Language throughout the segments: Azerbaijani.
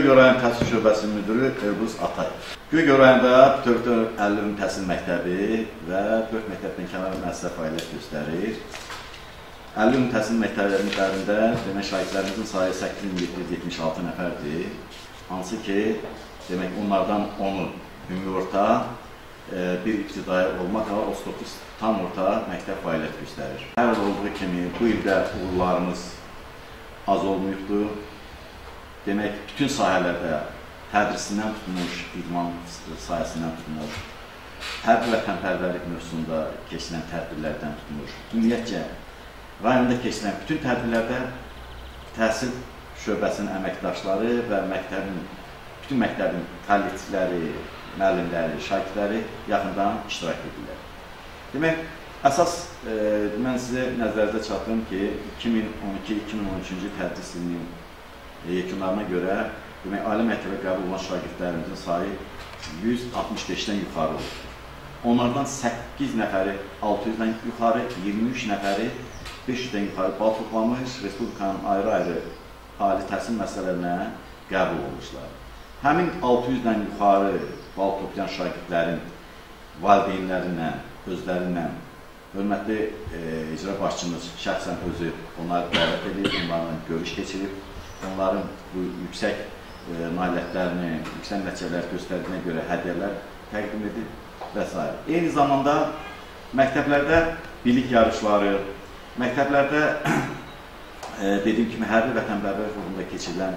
Göygöl rayon təhsil şöbəsinin müdürü Elbrus Atay. Göygöl rayonunda 450 ümumi təhsil məktəbi və 4 məktəbdən kənar müəssisə fəaliyyət göstərir. 50 ümumi təhsil məktəblərində demək şagirdlərimizin sayı 8776 nəfərdir. Hansı ki, demək onlardan 10-u ümumi orta, bir ibtidai olmaqla 39 tam orta məktəb fəaliyyət göstərir. Hər il olduğu kimi bu ildə uğurlarımız az olmayıbdır. Demək, bütün sahələrdə tədrisindən tutmuş, idman sayəsindən tutmuş, hərbi vətənpərvərlik mövzusunda keçilən tədbirlərdən tutmuş. Ümumiyyətcə, rayonda keçilən bütün tədbirlərdə təhsil şöbəsinin əməkdaşları və bütün məktəbin kollektivləri, müəllimləri, şagirdləri yaxından iştirak edirlər. Demək, əsas mən sizə nəzərinizə çatdırım ki, 2012-2013-cü tədris ilinin yekunlarına görə ali məktəbə qəbul olunan şagirdlərimizin sayı 165-dən yuxarı olur. Onlardan 8 nəfəri 600-dən yuxarı, 23 nəfəri 500-dən yuxarı bal toplamış, Respublikanın ayrı-ayrı ali təhsil məsələlərinə qəbul olmuşlar. Həmin 600-dən yuxarı bal toplayan şagirdlərin valideynlərinlə, özlərinlə hörmətli icra başçımız şəxsən özü onları dəvət edib, onlarla görüş keçirib, onların bu yüksək nailiyyətlərini, yüksək nəticələri göstərdiyinə görə hədiyyələr təqdim edib və s. Eyni zamanda məktəblərdə bilik yarışları, məktəblərdə dediyim kimi hərbi vətənpərvərlik uğrunda keçirilən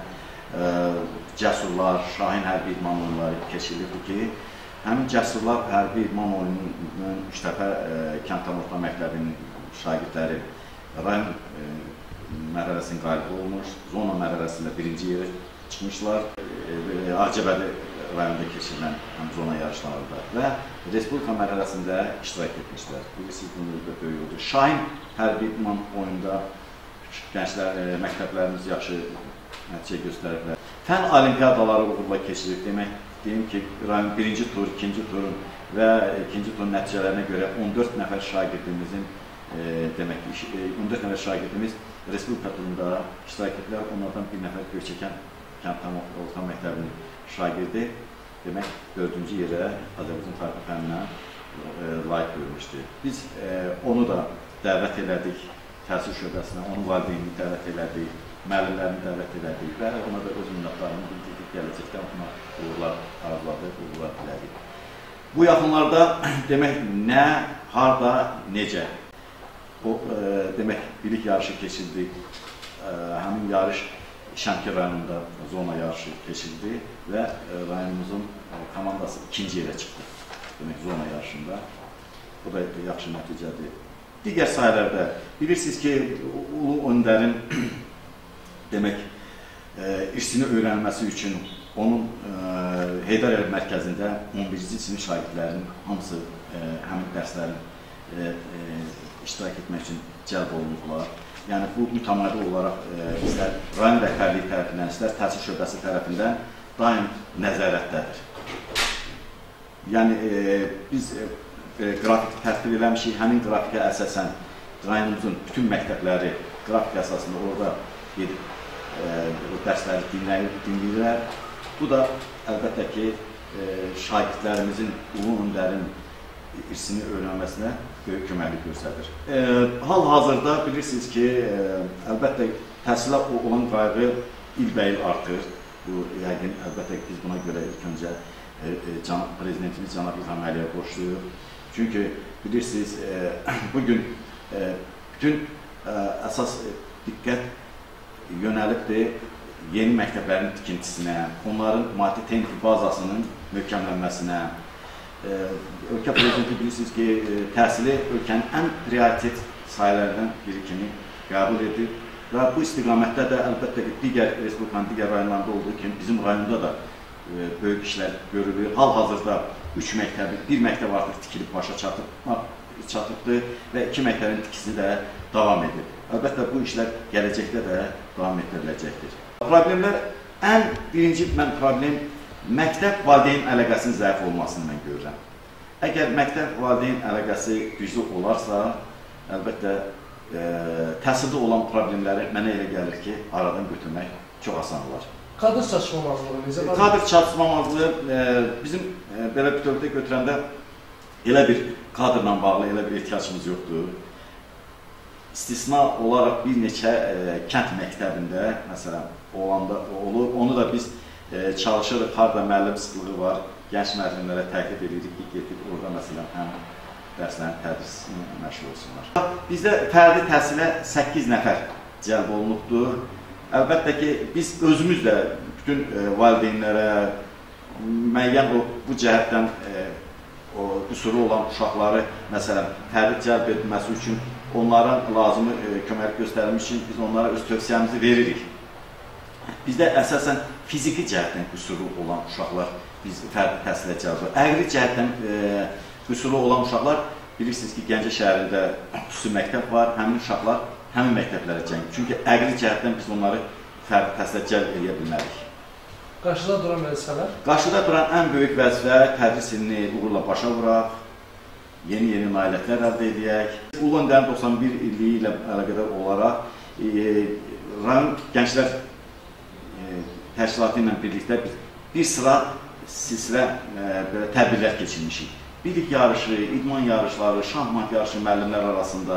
cəsurlar, şahin hərbi idman oyunları keçirilibdir ki, həmin cəsurlar hərbi idman oyununun Üçtəpə Kənd Tam Orta Məktəbinin şagirdləri rayon mərhələsinin qalibi olmuş, zona mərhələsində birinci yerə çıxmışlar. Ağcabədi rayonunda keçirilən zona yarışlarında və Respublika mərhələsində iştirak etmişlər. Bilirsiniz, bunu da böyük oldu. Şahin hərbi idman oyunda məktəblərimiz yaxşı nəticə göstəriblər. Fən olimpiadaları uğurla keçirilib. Demək, deyim ki, rayon birinci tur, ikinci turun və ikinci turun nəticələrinə görə 14 nəfər şagirdimizin demək ki, 14 nəfər şagirdimiz Respublika turunda iştirak etdilər. Onlardan bir nəfər Göyçəkən Kənd Tam Orta Məktəbinin şagirdi. Demək, 4-cü yerə Azərbaycan tarixi fənninə layiq görmüşdür. Biz onu da dəvət elədik təhsil şöbəsinə, onun valideynini dəvət elədik, müəllimlərini dəvət elədik və ona da öz minnətlarını bildirdik, gələcəkdə ona uğurlar arzuladıq, uğurlar dilədik. Bu yaxınlarda demək, nə, harada, necə? Demək, bilik yarışı keçildi. Həmin yarış Şəmkir rayonunda zona yarışı keçildi və rayonumuzun komandası ikinci yerə çıxdı. Demək, zona yarışında. Bu da yaxşı nəticədir. Digər sahələrdə bilirsiniz ki, Ulu Öndərin demək, irsini öyrənməsi üçün onun Heydər Əliyev mərkəzində 11-ci sinif şagirdlərinin hamısı həmin dərslərin iştirak etmək üçün cəlb olunublar. Yəni, bu mütəmadi olaraq istər rayon rəhbərliyi tərəfindən, istər təhsil şöbəsi tərəfindən daim nəzarətdədir. Yəni, biz qrafik tərtib eləmişik, həmin grafikə əsasən rayonumuzun bütün məktəbləri qrafik əsasında orada gedib dərsləri dinləyirlər. Bu da əlbəttə ki, şagirdlərimizin Ulu Öndərin irsini öyrənməsinə böyük köməklik göstərir. Hal-hazırda bilirsiniz ki, əlbəttə təhsilə olan qayğı ilbəil artır. Bu, yəqin, əlbəttə biz buna görə ilk öncə Prezidentimiz Cənab İlham Əliyevə borçluyuq. Çünki bilirsiniz, bugün bütün əsas diqqət yönəlibdir yeni məktəblərin tikintisinə, onların maddi-texniki bazasının möhkəmlənməsinə. Ölkə prezidenti bilirsiniz ki, təhsili ölkənin ən prioritet sayılarından biri kimi qəbul edib və bu istiqamətdə də əlbəttə ki, digər Respublikanın digər rayonlarında olduğu kimi bizim rayonda da böyük işlər görülür. Hal-hazırda 3 məktəbi, bir məktəb artıq tikilib başa çatıbdır və 2 məktəbin tikisi də davam edir. Əlbəttə, bu işlər gələcəkdə də davam etdiriləcəkdir. Problemlər, birinci problem məktəb valideyn əlaqəsinin zəif olmasını mən görürəm. Əgər məktəb valideyn əlaqəsi güclü olarsa, əlbəttə təhsildə olan problemləri mənə elə gəlir ki, aradan götürmək çox asan olar. Kadr çatışmamazlığı necə? Kadr çatışmamazlığı bizim belə bütövlükdə götürəndə elə bir kadrla bağlı elə bir ehtiyacımız yoxdur. İstisna olaraq bir neçə kənd məktəbində, məsələn, olanda olur. Onu da biz çalışırıq, harada müəllim sıxlığı var, gənc müəllimlərə təklif edirik ki, getib orada, məsələn, həm dərslərin tədrisini məşğul olsunlar. Bizdə fərdi təhsilə 8 nəfər cəlb olunubdur. Əlbəttə ki, biz özümüz də bütün valideynlərə müəyyən bu cəhətdən qüsuru olan uşaqları, məsələn, fərdi cəlb edilməsi üçün onlara lazımı kömək göstərmək üçün biz onlara öz tövsiyəmizi veririk. Bizdə əsasən fiziki cəhətdən qüsuru olan uşaqlar biz fərdi təhsilə cəlb edirik. Əqli cəhətdən qüsuru olan uşaqlar, bilirsiniz ki, Gəncə şəhərində xüsusi məktəb var, həmin uşaqlar həmin məktəblərə cəlb. Çünki əqli cəhətdən biz onları fərdi təhsilə cəlb edə bilmərik. Qarşıda duran vəzifələr? Qarşıda duran ən böyük vəzifə tədris ilini uğurla başa vuraq, yeni nailiyyətlər əldə edək. Ulu Öndərin 91 illiyi ilə əlaqədar olaraq rayon gənclər təşkilatı ilə birlikdə bir sıra silsilə tədbirlər keçirmişik. Bilik yarışı, idman yarışları, şahmat yarışı müəllimlər arasında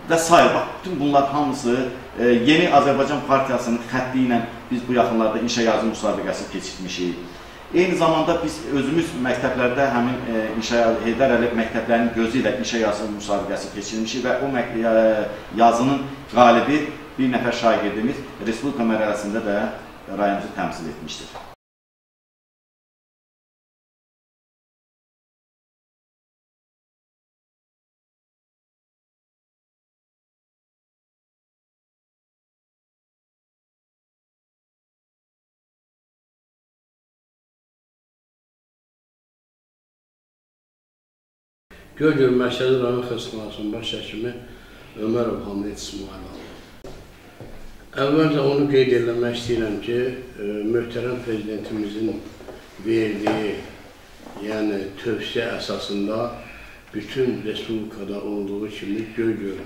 və sair. Bütün bunlar hamısı Yeni Azərbaycan Partiyasının xətti ilə biz bu yaxınlarda inşa yazı müsabiqəsi keçirmişik. Eyni zamanda biz özümüz məktəblərdə həmin Heydər Əliyev məktəblərinin gözü ilə inşa yazı müsabiqəsi keçirmişik və o yazının qalibi bir nəfər şagirdimiz Respublika mərhələsində də rayonumuzu təmsil etmişdir. Göygöl Mərkəzi Rayon Xəstəxanasının baş həkimi Ömərov Hamid İsmail aldı. Əvvəlcə onu qeyd etmək istəyirəm ki, möhtərəm prezidentimizin verdiyi, yəni tövsiyə əsasında bütün respublikada olduğu kimi Göygöl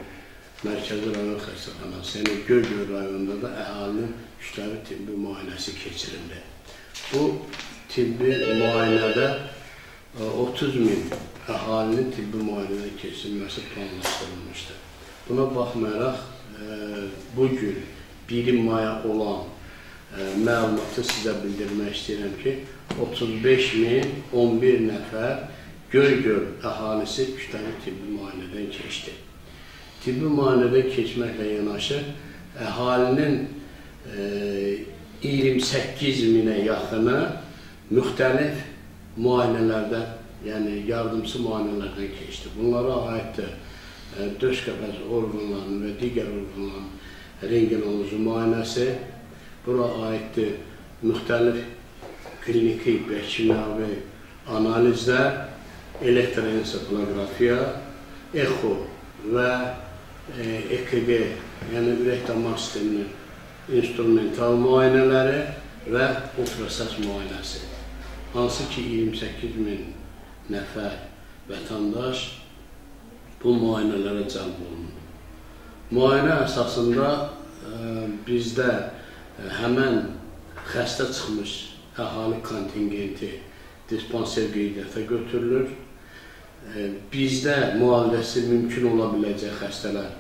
Mərkəzi Rayon Xəstəxanası, yəni Göygöl rayonunda da əhalinin kütləvi tibbi müayinəsi keçirildi. Bu tibbi müayinədə 30.000 əhalinin tibbi müayinədə keçirilməsi planlaşdırılmışdır. Buna baxmayaraq, bugün 1 maya olan məlumatı sizə bildirmək istəyirəm ki, 35.011 nəfər Göygöl əhalisi kütləvi tibbi müayinədən keçdi. Tibbi müayinədən keçməklə yanaşı, əhalinin 28.000-ə yaxını müxtəlif müayinələrdə, yəni yardımcı müayinələrdən keçdi. Bunlara aiddir döş qəfəsi orqanlarının və digər orqanların rengenoloji müayinəsi, bura aiddir müxtəlif kliniki və kimyəvi analizlər, elektroensefalografiya, EXO və EKG, yəni ürək-damar sisteminin instrumental müayinələri və ultrasəs müayinəsi. Hansı ki, 28.000 nəfər vətəndaş bu müayinələrə cəlb olunur. Müayinə əsasında bizdə həmən xəstə çıxmış əhali kontingenti dispanser qeydiyyata götürülür. Bizdə müalicəsi mümkün ola biləcək xəstələr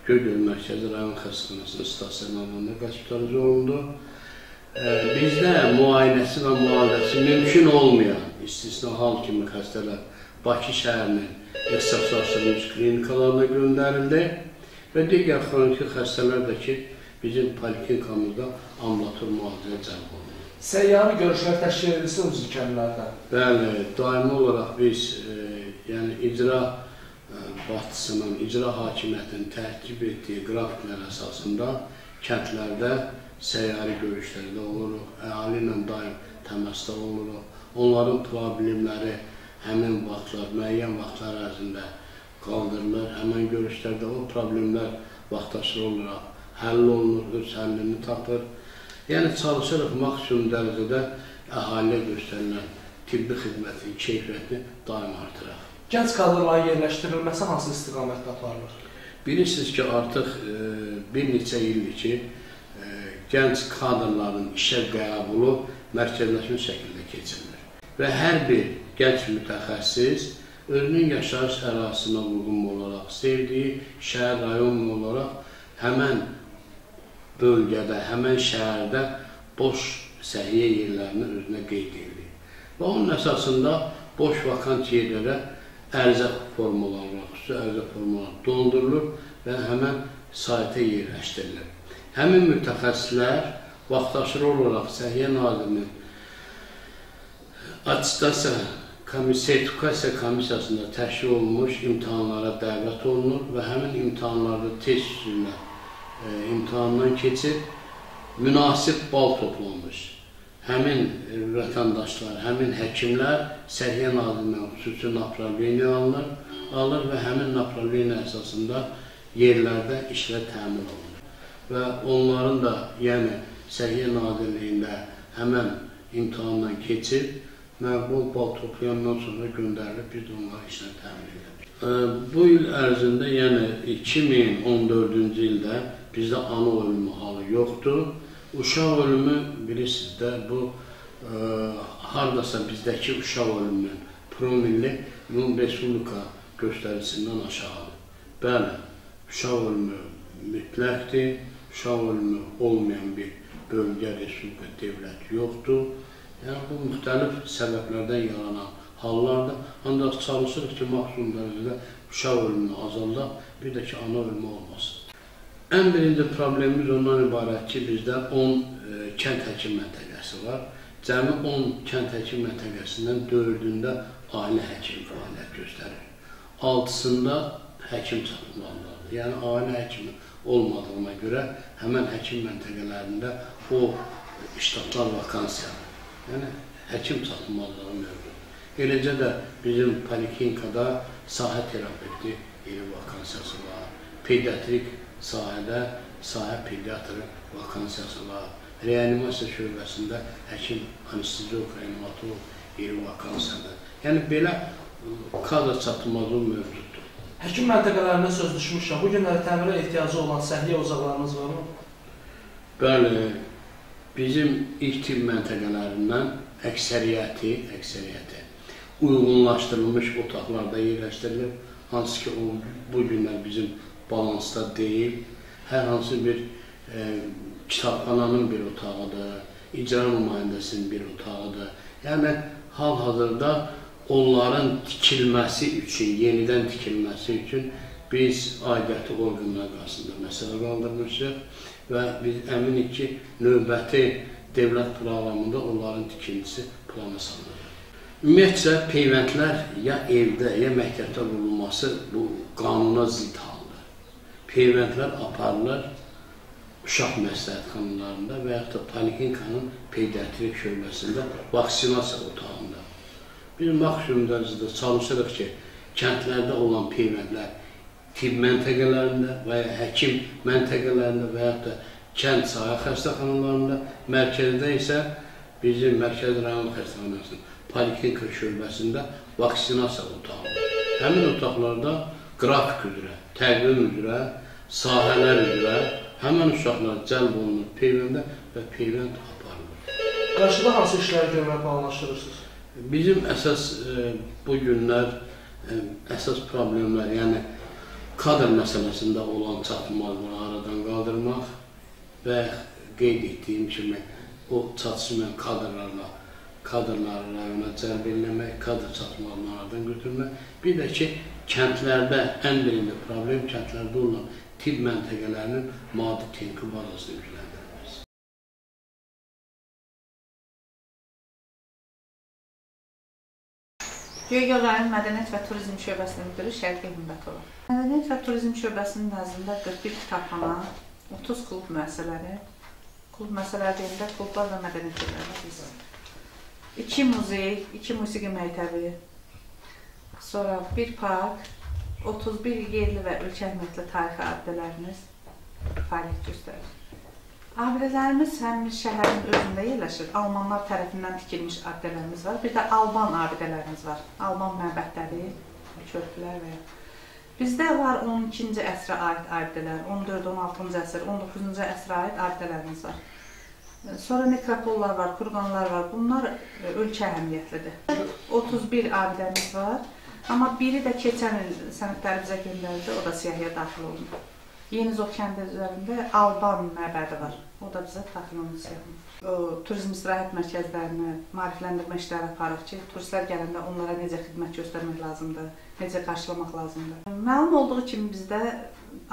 Göygöl Mərkəzi Rayon Xəstəxanasının stasioarında hospitalizə olundu. Bizdə müayinəsi və müalicəsi mümkün olmayan istisna hal kimi xəstələr Bakı şəhərinin ixtisaslaşdırılmış klinikalarına göndərildi və digər xroniki xəstələr də ki, bizim poliklinikamızda ambulator müalicəyə cəlb olunur. Səyyarı görüşlər təşkil edilsin uzun kəndlərdə? Bəli, daimi olaraq biz icra başçısının, icra hakimiyyətinin tərtib etdiyi qrafiklər əsasında kəndlərdə səyyari görüşlərdə oluruq, əhali ilə daim təmasda oluruq. Onların problemləri həmin vaxtlar, müəyyən vaxtlar ərzində qaldırılır. Həmin görüşlərdə o problemlər vaxtaşırı olaraq həll olunur, öz həllini tapır. Yəni çalışırıq maksimum dərəcədə əhaliyə göstərilən tibbi xidmətin keyfiyyətini daim artıraq. Gənc kadrların yerləşdirilməsi hansı istiqamətdə aparılır? Bilirsiniz ki, artıq bir neçə ildir ki, gənc kadrların işə qəbulu mərkəzləşmiş şəkildə keçirilir. Və hər bir gənc mütəxəssis özünün yaşayış ərazisinə uyğun olaraq, sevdiyi şəhər, rayon olaraq həmən bölgədə, həmən şəhərdə boş səhiyyə yerlərini özünə qeyd edir. Və onun əsasında boş vakant yerlərə ərizə formalarına, xüsusi ərizə formalarına doldurulur və həmən saytə yerləşdirilir. Həmin mütəxəssislər vaxtaşırı olaraq Səhiyyə Nazirinin sertifikasiya komissiyasında təşkil olunmuş imtahanlara dəvət olunur və həmin imtahanlarda test üzrə imtahandan keçib münasib bal toplanmış. Həmin vətəndaşlar, həmin həkimlər Səhiyyə Nazirindən xüsusi направление alır və həmin направление əsasında yerlərdə işlə təmin olunur. Və onların da, yəni Səhiyyə Nazirliyində həmən imtahandan keçib, məqbul bal toplayandan sonra göndərilib, biz də onları işlə təmin edirik. Bu il ərzində, yəni 2014-cü ildə bizdə ana ölümü halı yoxdur. Uşaq ölümü, bilirsiniz də, bu haradasa bizdəki uşaq ölümünün promilli respublika göstəricisindən aşağıdır. Bəli, uşaq ölümü mütləqdir, uşaq ölümü olmayan bir bölgə, respublika, devlət yoxdur. Yəni, bu müxtəlif səbəblərdən yaranan hallardır. Ancaq çalışırıq ki, maksimum dərəcədə uşaq ölümünü azaldaq, bir də ki, ana ölümü olmasın. Ən birinci problemimiz ondan ibarət ki, bizdə 10 kənd həkim məntəqəsi var. Cəmi 10 kənd həkim məntəqəsindən 4-ündə ailə həkimi fəaliyyət göstərir. 6-sında həkim çatılmalıdır. Yəni, ailə həkimi olmadığına görə həmən həkim məntəqələrində o iştahlar vakansiyadır. Yəni, həkim çatılmalıdır mövcud. Eləcə də bizim poliklinikada sahə terapevti yeni vakansiyası var. Pediatrik sahədə sahə pediatrı vakansiyası var. Reanimasiya şöbəsində həkim, anesteziolog, reanimatolog yeri vakansiyadır. Yəni, belə kadr çatılmazlığı mövcuddur. Həkim məntəqələrində söz düşmüşəm. Bu günləri təmirə ehtiyacı olan səhiyyə ocaqlarımız var mı? Bəli, bizim ilk tibb məntəqələrindən əksəriyyəti uyğunlaşdırılmış otaqlarda yerləşdirilir. Hansı ki, bu günlər bizim balansda deyil, hər hansı bir kitabxananın bir otağıdır, icra nümayəndəsinin bir otağıdır. Yəni, hal-hazırda onların tikilməsi üçün, yenidən tikilməsi üçün biz aidiyyatı orqanlar qarşısında məsələ qaldırmışıq və biz əminik ki, növbəti dövlət proqramında onların tikilisi plana salınır. Ümumiyyətcə, peyvəndlər ya evdə, ya məktəbdə bulunması bu qanuna zidd haldır. Peyvəndlər aparılır uşaq məsləhətxanalarında və yaxud da poliklinikanın pediatrik şöbəsində vaksinasiya otağında. Biz maksimum dərəcədə çalışırıq ki, kəndlərdə olan peyvəndlər tibb məntəqələrində və ya həkim məntəqələrində və yaxud da kənd sahə xəstəxanalarında, mərkəzdə isə bizim Mərkəzi Rayon Xəstəxanasının poliklinika şöbəsində vaksinasiya otağıdır. Həmin otaqlarda qrafik üzrə, təqvim üzrə, sahələr üzrə həmən uşaqlar cəlb olunur peyvəndə və peyvənd aparılır. Qarşıda hansı işləri görmək planlaşdırırsınız? Bizim əsas bu günlər əsas problemlər, yəni kadr məsələsində olan çatılmazlığı aradan qaldırmaq və qeyd etdiyim kimi o çatışmayan kadrları rayona cəlb eləmək, kadr çatılmazlığını aradan götürmək. Bir də ki, kəndlərdə ən birinci problem kəndlərdə olan tibb məntəqələrinin maddi texniki bazasını gücləndirməsi. Göygöl rayon Mədəniyyət və Turizm şöbəsinin müdürü Şərqi Hümbətova. Mədəniyyət və Turizm şöbəsinin nəzdində 41 kitabxana, 30 klub müəssisələri, klub müəssisələri deyildə klublar və mədəniyyət yerləri, 2 muzey, 2 musiqi məktəbi, sonra 1 park, 31 yerli və ölkə əhəmiyyətli tarixi abidələrimiz fəaliyyət göstərir. Abidələrimiz həm şəhərin özündə yerləşir, Almanlar tərəfindən tikilmiş abidələrimiz var, bir də Alban abidələrimiz var, Alman məbədləri, körpülər və bizdə var 12-ci əsrə aid abidələr, 14-16-cı əsr, 19-cu əsrə aid abidələrimiz var. Sonra nekropollar var, kurqanlar var. Bunlar ölkə əhəmiyyətlidir. 31 abidəmiz var. Amma biri də keçən il sənədləri bizə göndərildi, o da siyahıya daxil olundu. Yeni Zov kəndi üzərində Alban məbədi var. O da bizə daxil olundu siyahıya. Turizm istirahət mərkəzlərini maarifləndirmə işləri aparıq ki, turistlər gələndə onlara necə xidmət göstərmək lazımdır, necə qarşılamaq lazımdır. Məlum olduğu kimi bizdə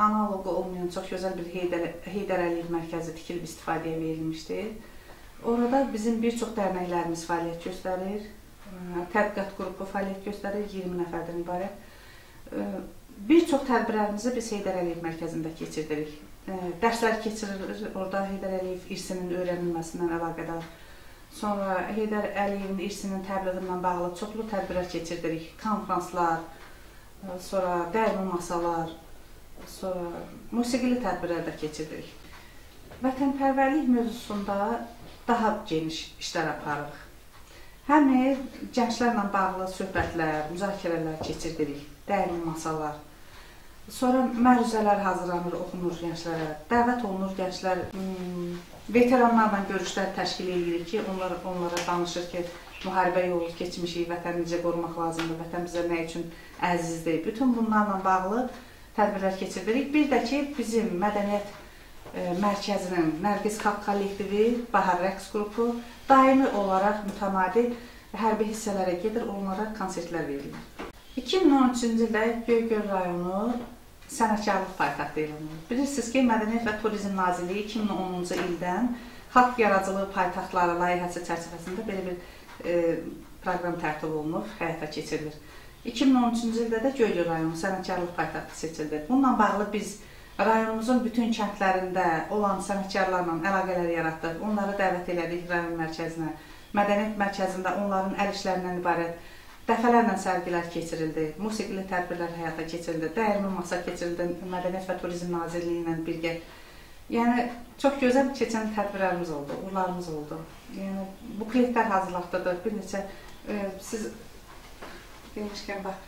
analogu olmayan çox gözəl bir Heydər Əliyev mərkəzi tikilib istifadəyə verilmişdir. Orada bizim bir çox dərnəklərimiz fəaliyyət göstərir, tədqiqat qrupu fəaliyyət göstərir, 20 nəfərdən ibarət. Bir çox tədbirlərimizi biz Heydər Əliyev mərkəzində keçirdirik. Dərslər keçirilir, orada Heydər Əliyev irsinin öyrənilməsindən əlaqədar. Sonra Heydər Əliyevin irsinin təbliği ilə bağlı çoxlu tədbirlər keçirdirik. Konfranslar, sonra dəyirmi masalar, sonra musiqili tədbirlər də keçirdirik. Vətənpərvərlik mövzusunda daha geniş işlər aparırıq. Həm gənclərlə bağlı söhbətlər, müzakirələr keçirdirik, dəyirmi masalar. Sonra məruzələr hazırlanır, oxunur gənclərə, dəvət olunur gənclər, veteranlarla görüşlər təşkil edirik ki, onlara danışır ki, müharibə yolu keçmişik, vətəni necə qorumaq lazımdır, vətən bizə nə üçün əzizdir. Bütün bunlarla bağlı tədbirlər keçirdirik. Bir də ki, bizim mədəniyyət mərkəzinin Nərgiz Xalq kollektivi, Bahar rəqs qrupu daimi olaraq mütəmadi hərbi hissələrə gedir, onlara konsertlər verilir. 2013-cü ildə Göygöl rayonu sənətkarlıq paytaxtı elan olunur. Bilirsiniz ki, Mədəniyyət və Turizm Nazirliyi 2010-cu ildən xalq yaradıcılığı paytaxtları layihəsi çərçivəsində belə bir proqram tərtib olunub, həyata keçirilir. 2013-cü ildə də Göygöl rayonu sənətkarlıq paytaxtı seçildi. Bununla bağlı biz rayonumuzun bütün kəndlərində olan sənətkarlarla əlaqələr yaratdıq. Onları dəvət elədik rayon mərkəzinə. Mədəniyyət mərkəzində onların əl işlərindən ibarət dəfələrlə sərgilər keçirildi, musiqili tədbirlər həyata keçirildi, dəyirmi masa keçirildi Mədəniyyət və Turizm Nazirliyi ilə birgə. Yəni, çox gözəl keçən tədbirlərimiz oldu, uğurlarımız oldu. Yəni, bukletlər hazırlatdırdıq, bir neçə, siz demişkən, bax,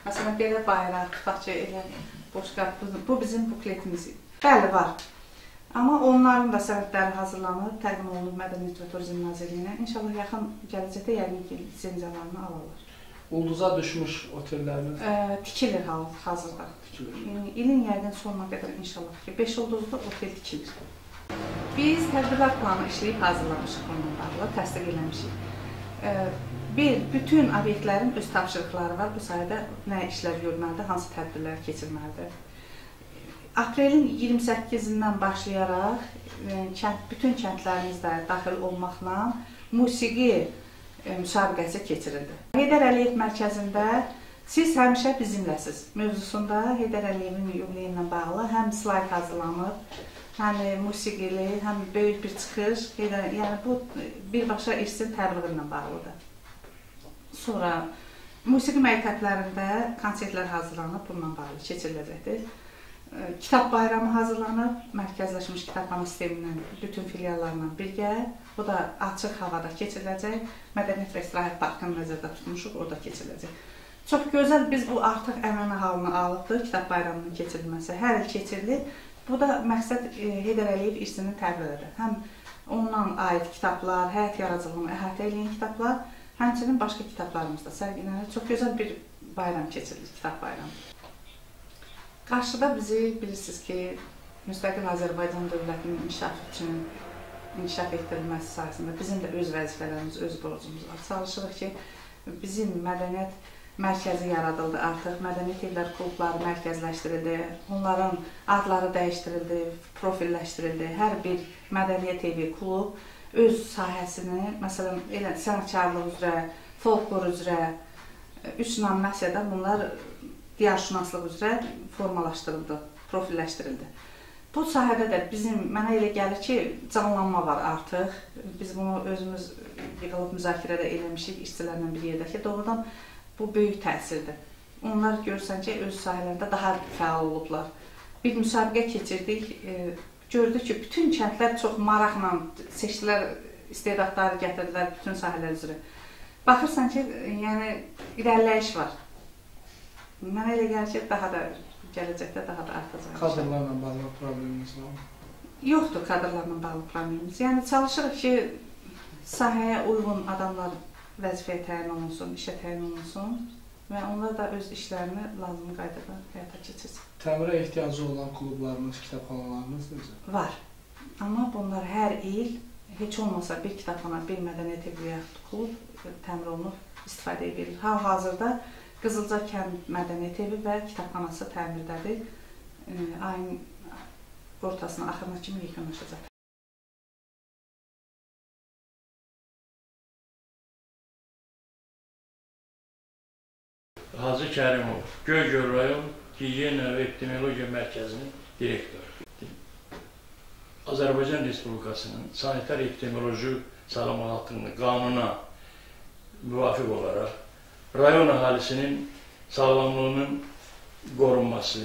məsələn, belə bayraq, tutaq ki, elə boşqab, bu bizim bukletimiz. Bəli, var. Amma onların da sənədləri hazırlanır, təqdim olunur Mədəniyyət və Turizm Nazirliyinə. İnşallah yaxın gələcəkdə yəqin ki, lisenziyalarını alırlar. Ulduza düşmüş otellərimiz? Tikilir hazırda. İlin yəqin sonuna qədər inşallah ki, 5 ulduzlu otel tikilir. Biz tədbirlər planı işləyib hazırlamışıq onunla bağlı, təsdiq eləmişik. Bütün obyektlərin öz tapşırıqları var, bu sayədə nə işlər görməlidir, hansı tədbirlər keçirməlidir. Aprelin 28-dən başlayaraq bütün kəndlərimizdə daxil olmaqla musiqi müsabiqəsi keçirildi. Heydər Əliyev mərkəzində siz həmişə bizimləsiz mövzusunda Heydər Əliyevin yubileyi ilə bağlı həm slayd hazırlanır, həm musiqili, həm böyük bir çıxış, yəni bu birbaşa irsin təbliği ilə bağlıdır. Sonra musiqi məktəblərində konsertlər hazırlanıb, bununla bağlı keçiriləcəkdir. Kitab bayramı hazırlanıb, mərkəzləşmiş kitabxana sisteminin bütün filiallarla birgə, bu da açıq havada keçiriləcək, Mədəniyyət və İstirahət Parkını nəzərdə tutmuşuq, orada keçiriləcək. Çox gözəl, biz bu artıq ənənə halını alıbdır, kitab bayramının keçirilməsi, hər il keçirilir. Bu da məqsəd Heydər Əliyev irsinin təbliğidir. Həm ondan aid kitablar, həyat yaradıcılığını əhatə edən kitablar, həmçinin başqa kitablarımızda sərgilənir. Çox gözəl bir bayram keçirilir, kitab bayramı. Qarşıda bizi bilirsiniz ki, müstəqil Azərbaycan dövlətinin inkişaf etdirilməsi sayəsində bizim də öz vəzifələrimiz, öz borcumuz var. Çalışırıq ki, bizim mədəniyyət mərkəzi yaradıldı artıq, mədəniyyət evlər klubları mərkəzləşdirildi, onların adları dəyişdirildi, profilləşdirildi. Hər bir mədəniyyət evi, klub öz sahəsini, məsələn, sənətkarlıq üzrə, folklor üzrə, 3 nominasiyada bunlar diyarşünaslıq üzrə formalaşdırıldı, profilləşdirildi. Bu sahədə də mənə elə gəlir ki, canlanma var artıq. Biz bunu özümüz yığılıb müzakirədə eləmişik işçilərlə bir yerdə ki, doğrudan bu böyük təsirdir. Onlar görürsən ki, öz sahələrində daha fəal olublar. Bir müsabiqə keçirdik, gördük ki, bütün kəndlər çox maraqla seçdilər, istedadları gətirdilər bütün sahələr üzrə. Baxırsan ki, yəni irəliləyiş var. Mənə elə gəlir ki, daha da gələcəkdə daha da artacaq. Kadrlarla bağlı problemimiz var mı? yoxdur kadrlarla bağlı problemimiz. Yəni çalışırıq ki, sahəyə uyğun adamlar vəzifəyə təyin olunsun, işə təyin olunsun və onlar da öz işlərini lazım qaydada həyata keçirsin. Təmirə ehtiyacı olan klublarımız, kitabxanalarımız necə? Var. Amma bunlar hər il heç olmasa bir kitabxana, bir mədəniyyət evi və yaxud klub təmir olunub, istifadə edilir. Hal-hazırda Qızılca kənd mədəniyyət evi və kitabxanası təmirdədir. Ayın ortasına, axırına kimi yekunlaşacaq. Hacı Kərimov, Göygöl rayon Gigiyena və Epidemiologiya Mərkəzinin direktoru. Azərbaycan Respublikasının sanitar epidemioloji salamatının qanuna müvafiq olaraq rayon əhalisinin sağlamlığının qorunması,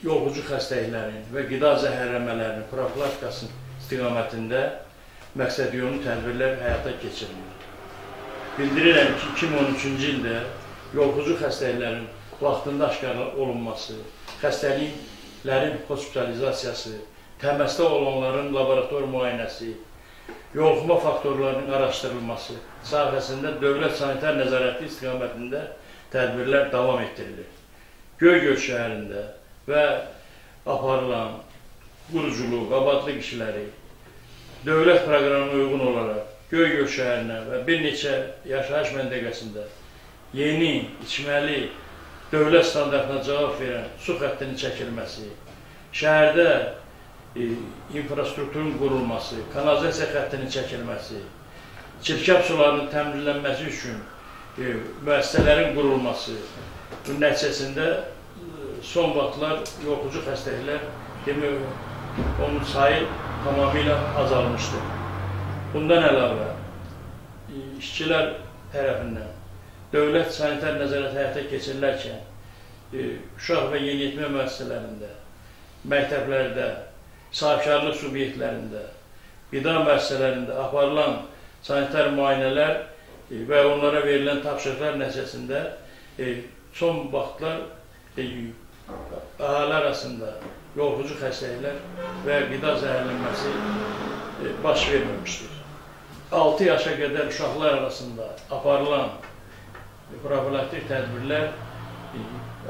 yoluxucu xəstəliklərin və qida zəhərləmələrinin profilaktikasının istiqamətində məqsədyönlü tədbirlər həyata keçirilir. Bildirirəm ki, 2013-cü ildə yoluxucu xəstəliklərin vaxtında aşkar olunması, xəstəliklərin hospitalizasiyası, təməstə olanların laborator müayinəsi, yoluxma faktorlarının araşdırılması sahəsində dövlət sanitar nəzarəti istiqamətində tədbirlər davam etdirilir. Göygöl şəhərində və aparılan quruculuq, abadlıq işləri dövlət proqramına uyğun olaraq Göygöl şəhərinə və bir neçə yaşayış məntəqəsində yeni, içməli, dövlət standartına cavab verən su xəttinin çəkilməsi, şəhərdə infrastrukturun qurulması, kanalizasiya xəttinin çəkilməsi, çirkab sularının təmizlənməsi üçün müəssisələrin qurulması, bunun nəticəsində son vaxtlar yoluxucu xəstəliklər onun sayı tamamilə azalmışdır. Bundan əlavə, işçilər tərəfindən dövlət sanitar nəzarət həyata keçirilərkən uşaq və yeniyetmə müəssisələrində, məktəblərdə, sahibkarlıq subyektlərində, qida müəssisələrində aparılan sanitar müayinələr və onlara verilən tapşırıqlar nəticəsində son vaxtlar əhali arasında yoluxucu xəstəliklər və qida zəhərlənməsi baş verməmişdir. 6 yaşa qədər uşaqlar arasında aparılan profilaktik tədbirlər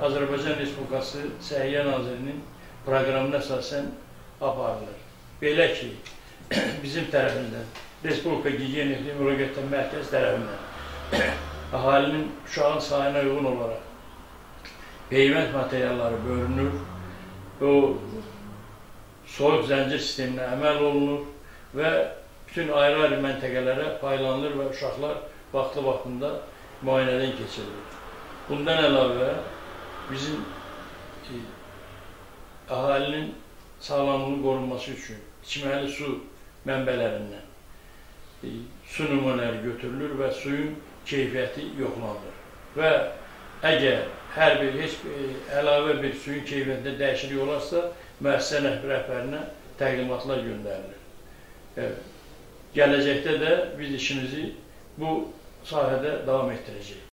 Azərbaycan Respublikası Səhiyyə Nazirinin proqramına əsasən aparılır. Belə ki, bizim tərəfindən, Respublika Gigiyena Epidemiologiya Mərkəzi tərəfindən əhalinin uşağın sayına uyğun olaraq peyvənd materialları bölünür, o soyuq zəncir sisteminə əməl olunur və bütün ayrı-ayrı məntəqələrə paylanılır və uşaqlar vaxtlı-vaxtında müayinədən keçirilir. Bundan əlavə, bizim əhalinin sağlamlığının qorunması üçün içməli su mənbələrindən su nümunələri götürülür və suyun keyfiyyəti yoxlanılır. Və əgər hər bir, əlavə bir suyun keyfiyyətində dəyişiklik olarsa, müəssisə rəhbərinə təqdimatlar göndərilir. Gələcəkdə də biz işimizi bu sahədə davam etdirəcəyik.